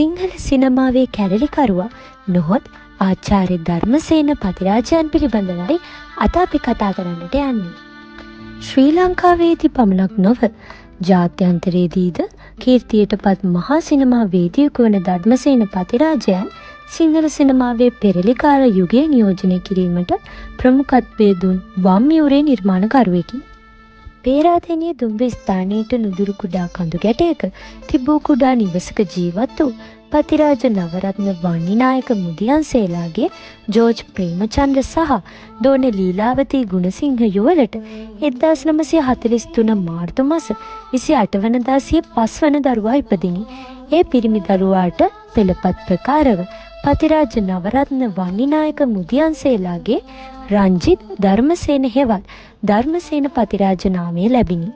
සිංහල සිනමාවේ කැරලිකරුවා නොහොත් ආචාර්ය ධර්මසේන පතිරාජයන් පිළිබඳවයි අද අපි කතා කරන්නට යන්නේ. ශ්‍රී ලංකාවේදී පමණක් නොව ජාත්‍යන්තරයේදීද කීර්තියට පත් මහා සිනමා වේදිකයෙකු වන ධර්මසේන පතිරාජයන් සිංහල සිනමාවේ පෙරලිකාර යුගය නියෝජනය කිරීමට ප්‍රමුඛත්වය දුන් වම්මියුරේ නිර්මාණකරුවෙකි. පේරාදෙණිය දුම්රිය ස්ථානයට නුදුරු කුඩා කඳු ගැටයක තිබූ කුඩා නිවසක ජීවත් වූ පතිරාජ නවරත්න වන්නිනායක මුදියන්සේලාගේ ජෝර්ජ් ප්‍රේමචන්ද්‍ර සහ දෝන ලීලාවතී ගුණසිංහ යුවළට 1943 මාර්තු මාස 28 වනදා සිය 5 වන දරුවා ඉපදිනි. ඒ පිරිමි දරුවාට පෙළපත් ප්‍රකාරව පතිරාජ නවරත්න වන්නිනායක මුදියන්සේලාගේ රංජිත් ධර්මසේන හෙවත් ධර්මසේන පතිරාජ නාමය ලැබිණි.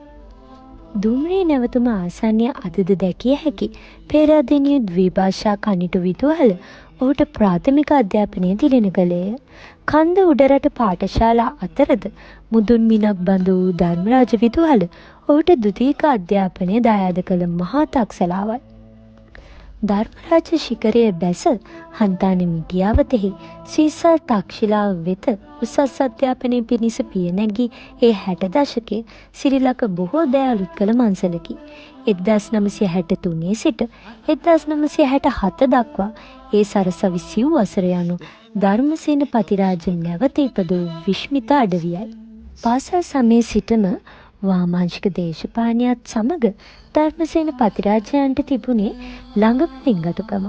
දුම්රිය නැවතුම ආසන්නය අදද දැකිය හැකි පේරාදෙණිය ද්විභාෂා කනිටු විදුහල ඔහුට ප්‍රාථමික අධ්‍යාපනය දිළින කළේය. කන්ද උඩරට පාඨශාලා අතරද මුදුන් මිනක් බඳ වූ ධර්මරාජ විදුහල ඔහුට ද්විතීක අධ්‍යාපනය දායාද කළ මහා තක්සලාවයි. ධර්මරාජ ශිඛරයේ බැස හන්තාන මිටියාවතෙහි සීසල් තක්ෂිලාව වෙත උසස් අධ්‍යාපනය පිණිස පිය නැගී ඒ 60 දශකයේ සිරිලක බොහෝ දෑ අලුත් කළ මංසලකි. 1963 සිට 1967 දක්වා ඒ සරසවි සිව් වසර යනු ධර්මසේන පතිරාජ නැවත ඉපදූ විශ්මිත අඩවියයි. පාසල් සමයේ සිටම වාමාංශික දේශපාලනයත් සමග ධර්මසේන පතිරාජයන්ට තිබුණේ ළඟම පිංගතුකම.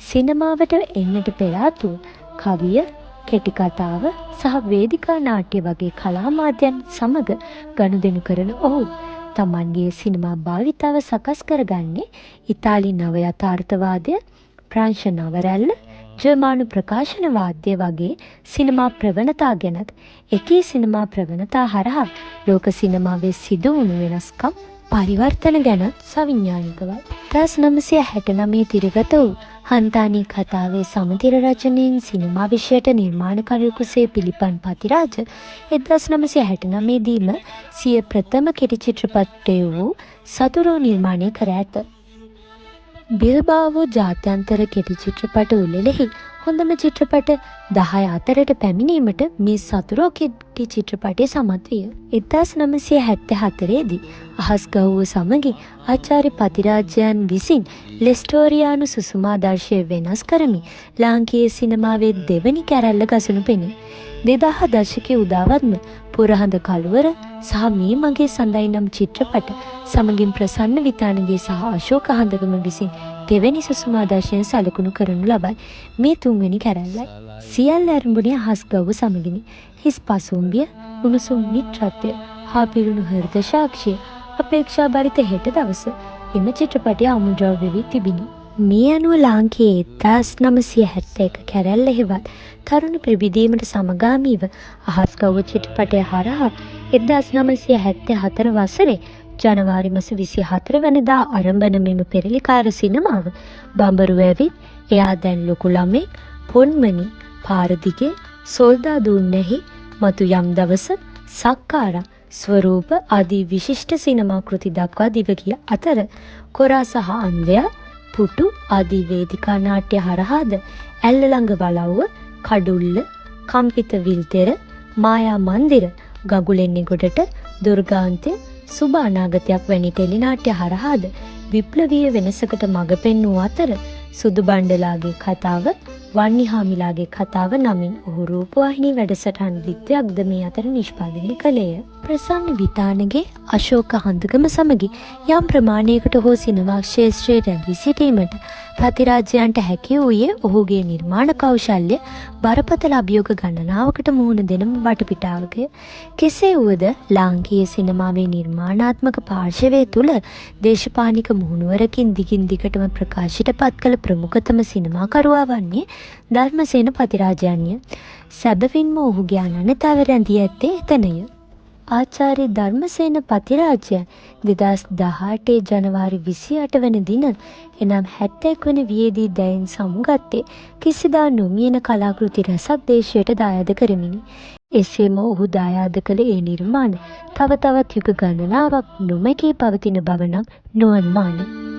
සිනමාවට එන්නට පෙර ආතුව කවිය, කෙටි කතාව සහ වේදිකා නාට්‍ය වගේ කලා මාධ්‍යයන් සමග ගනුදෙනු කරන ඔහු තමන්ගේ සිනමා භාවිතාව සකස් කරගන්නේ ඉතාලි නව යථාර්ථවාදය, ප්‍රංශ නවරැල්ල, ජර්මානු ප්‍රකාශන වාද්‍ය වගේ සිනමා ප්‍රවණතා ගැනත් එකී සිනමා ප්‍රවණතා හරහා ලෝක සිනමාවේ සිදු වුණු වෙනස්කම් පරිවර්තන ගැන සවිඥානිකවයි. 1969 තිරගත වූ හන්තානී කතාවේ සමතිර රචනයෙන් සිනමා විෂයට නිර්මාණකරුවෙකුසේ පිළිපන් පතිරාජ 1969 දීම සිය ප්‍රථම කෙටි චිත්‍රපටය වූ සතුරෝ නිර්මාණය කර ඇත. බිල්බාවෝ ජාත්‍යන්තර කෙටි චිත්‍රපට උළෙලෙහි හොඳම චිත්‍රපට 10 අතරට පැමිණීමට මේ සතුරෝ කෙටි චිත්‍රපටය සමත් විය. 1974 දී අහස් ගව්ව සමගින් ආචාර්ය පතිරාජයන් විසින් ලෙස්ටෝරියානු සුසුමාදර්ශය වෙනස් කරමින් ලාංකීය සිනමාවේ දෙවැනි කැරැල්ල ගසනු පෙනේ. 2000 දශකයේ උදාවත්ම පුරහඳ කළුවර සහ මේ මගේ සඳයි නම් චිත්‍රපට සමගින් ප්‍රසන්න විතානගේ සහ අශෝක හඳගම විසින් දෙවැනි සුසුමාදර්ශයෙන් සලකුණු කරනු ලබයි. මේ තුන්වෙනි කැරැල්ලයි. සියල්ල ඇරඹුණේ අහස් ගව්ව සමගිනි. හිස් පසුම්බිය, උණුසුම් මිත්‍රත්වය හා පිරුණු හෘද සාක්ෂිය අපේක්ෂා බරිත හෙට දවස එම චිත්‍රපටය අමුද්‍රව්‍ය වී තිබිණි. මේ අනුව ලාංකීය 1971 කැරැල්ල හෙවත් තරුණ ප්‍රබිදීමට සමගාමීව අහස් ගව්ව චිත්‍රපටය හරහා 1974 වසරේ ජනවාරි මාස 24 වෙනිදා ආරම්භන මෙම පෙරලිකාර සිනමාව බඹරු ඇවිත් එයා දැන් ලොකු ළමෙක්, පොන්මනි, පාරදිගේ, සොල්දාදුන්නැහි, මතු යම් දවස, සක්කාරා, ස්වරූප ආදී විශිෂ්ට සිනමා කෘති දක්වා දිව ගිය අතර කොරා සහ අන්වයා, පුටු ආදී වේදිකා නාට්‍ය හරහාද ඇල්ල ළඟ වලව්ව, කඩුල්ල, කම්පිත විල්තෙර, මායා මන්දිර, ගඟුලෙන්නේ ගොඩට, දුර්ගාන්තය, සුබ අනාගතයක් වැනි ටෙලි නාට්‍ය හරහාද විප්ලවීය වෙනසකට මඟ පෙන්වූ අතර සුදු බණ්ඩලාගේ කතාව, වන්නිහාමිලාගේ කතාව නමින් ඔහු රූපවාහිනී වැඩසටහන් දිත්‍යක්ද මේ අතර නිෂ්පාදනය කළේය. ප්‍රසන්න විතානගේ අශෝක හඳගම සමගි යම් ප්‍රමාණයකට හෝ සිනමා ක්ෂේත්‍රයේ රැඳී සිටීමට පතිරාජයන්ට හැකි වූයේ ඔහුගේ නිර්මාණ කෞශල්‍ය බරපතල අභියෝග ගණනාවකට මුහුණ දෙන වටපිටාවකය. කෙසේ වුවද ලාංකීය සිනමාවේ නිර්මාණාත්මක පාර්ශවය තුළ දේශපාලනික මුහුණුවරකින් දිගින් දිගටම ප්‍රකාශයට පත් කළ ප්‍රමුඛතම සිනමාකරුවා වන්නේ ධර්මසේන පතිරාජයන්ය. සැබවින්ම ඔහුගේ අනන්‍යතාව රැඳී ඇත්තේ එතනය. ආචාර්ය ධර්මසේන පතිරාජයන් 2018 ජනවාරි 28 වන දින එනම් 71 වන වියේදී දැයින් සමුගත්තේ කිසිදා නොමියෙන කලාකෘති රැසක් දේශයට දායාද කරමිනි. එසේම ඔහු දායාද කළ ඒ නිර්මාණ තව තවත් යුග ගණනාවක් නොමැකී පවතින බව නම් නොඅනුමානයි.